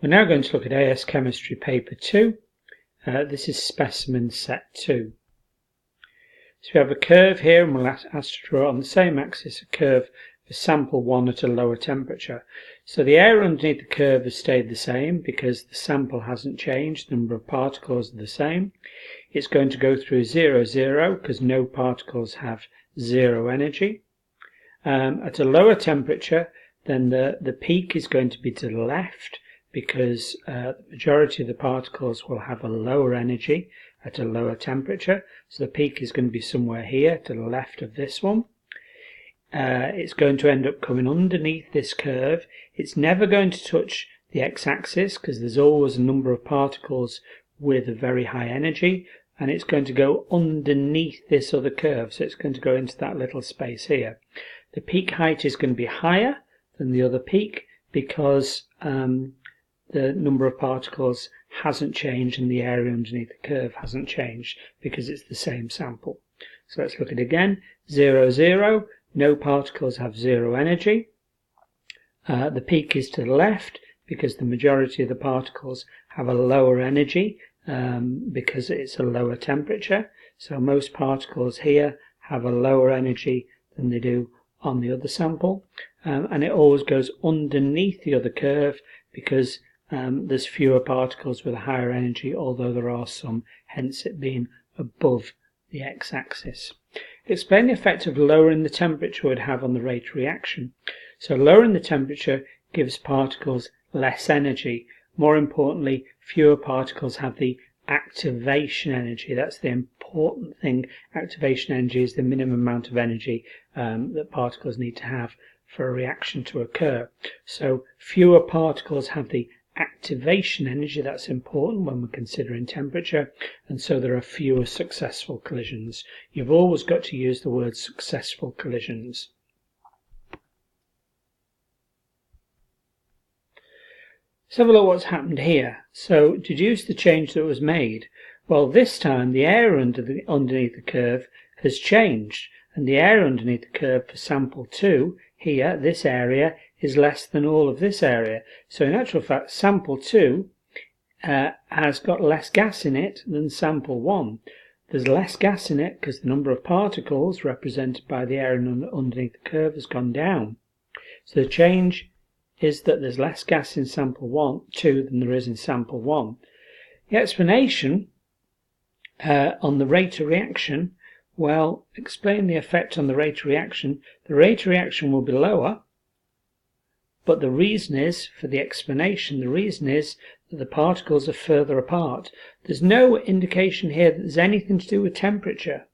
We're now going to look at AS Chemistry Paper 2. This is Specimen Set 2. So we have a curve here, and we'll ask to draw on the same axis a curve for sample 1 at a lower temperature. So the area underneath the curve has stayed the same because the sample hasn't changed, the number of particles are the same. It's going to go through 0, 0 because no particles have zero energy. At a lower temperature, then the peak is going to be to the left, because the majority of the particles will have a lower energy at a lower temperature. So the peak is going to be somewhere here to the left of this one. It's going to end up coming underneath this curve. It's never going to touch the x-axis because there's always a number of particles with a very high energy, and it's going to go underneath this other curve. So it's going to go into that little space here. The peak height is going to be higher than the other peak because the number of particles hasn't changed and the area underneath the curve hasn't changed because it's the same sample. So let's look at it again. 0, 0, no particles have zero energy. The peak is to the left because the majority of the particles have a lower energy because it's a lower temperature. So most particles here have a lower energy than they do on the other sample. And it always goes underneath the other curve because there's fewer particles with a higher energy, although there are some, hence it being above the x-axis. Explain the effect of lowering the temperature would have on the rate of reaction. So lowering the temperature gives particles less energy. More importantly, fewer particles have the activation energy. That's the important thing. Activation energy is the minimum amount of energy that particles need to have for a reaction to occur. So fewer particles have the activation energy. That's important when we're considering temperature, and so there are fewer successful collisions. You've always got to use the word successful collisions. Let's have a look at what's happened here. So deduce the change that was made. Well, this time the area underneath the curve has changed, and the area underneath the curve for sample 2 here, this area, is less than all of this area. So in actual fact, sample 2 has got less gas in it than sample 1. There's less gas in it because the number of particles represented by the area underneath the curve has gone down. So the change is that there's less gas in sample 2 than there is in sample 1. The explanation on the rate of reaction, well, explain the effect on the rate of reaction. The rate of reaction will be lower, but the reason is, for the explanation, the reason is that the particles are further apart. There's no indication here that there's anything to do with temperature.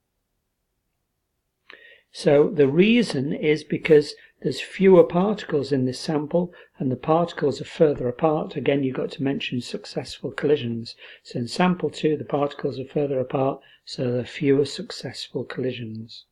So the reason is because there's fewer particles in this sample and the particles are further apart. Again, you've got to mention successful collisions. So in sample 2 the particles are further apart, so there are fewer successful collisions.